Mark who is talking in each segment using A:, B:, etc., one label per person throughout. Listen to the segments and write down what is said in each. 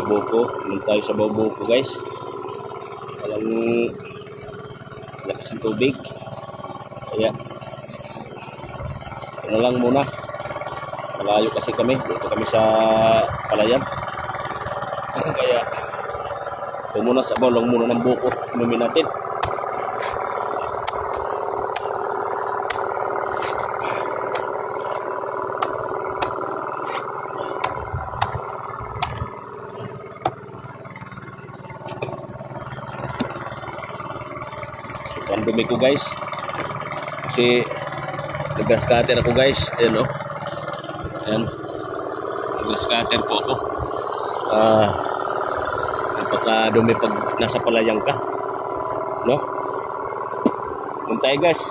A: buko. Inom tayo sa buko guys. Walang lakas ng tubig. Kaya ano lang muna. Malayo kasi kami. Dito kami sa palayan. Kaya ito muna sa lang muna ng buko. Inumin natin. Ang dumi ko guys kasi nag-gas cutter ako guys. Ayan o, ayan, nag-gas cutter po ako. Napaka-dumi pag nasa palayang ka, no? Doon tayo guys.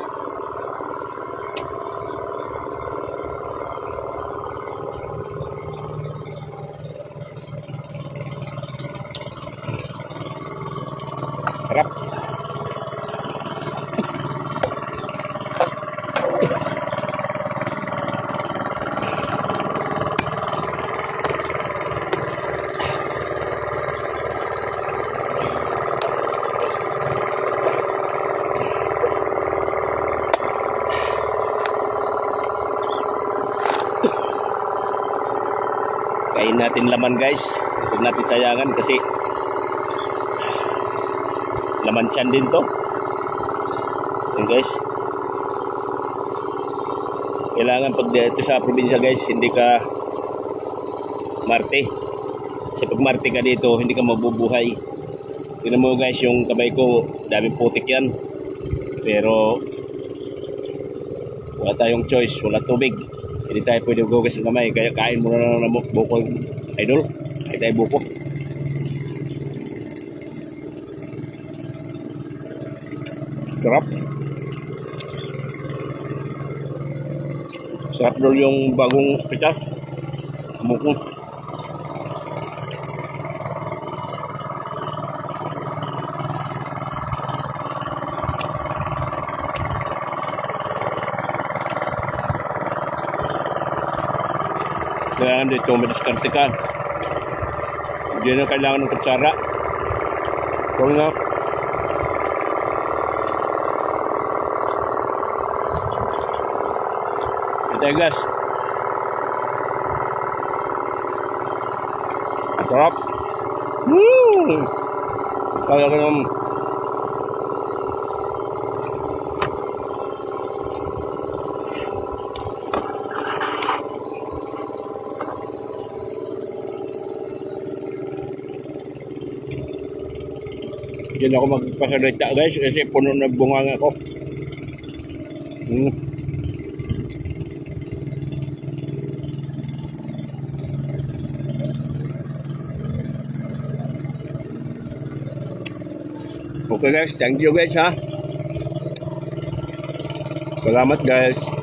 A: Sarap. Kain natin laman guys. Huwag natin sayangan kasi laman tiyan din to. Yan guys. Kailangan pag dito sa probinsya guys, hindi ka marte. Kasi pag marte ka dito, hindi ka mabubuhay. Tignan mo guys yung kamay ko, daming putik yan. Pero wala tayong choice, wala tubig. Hindi tayo pwede gugas ng kamay. Kaya kain muna ng buko idol. Kain tayo buko. Sarap. Sarap dol yung bagong pita. Buko. Kailangan dito madiskarte ka. Hindi na kailangan ng kutsara. Kung nga ito guys. Sarap. Kaya ko naman hindi na ako magpasalita guys kasi puno na bunganga ko. Okay guys, thank you guys ha. Salamat guys.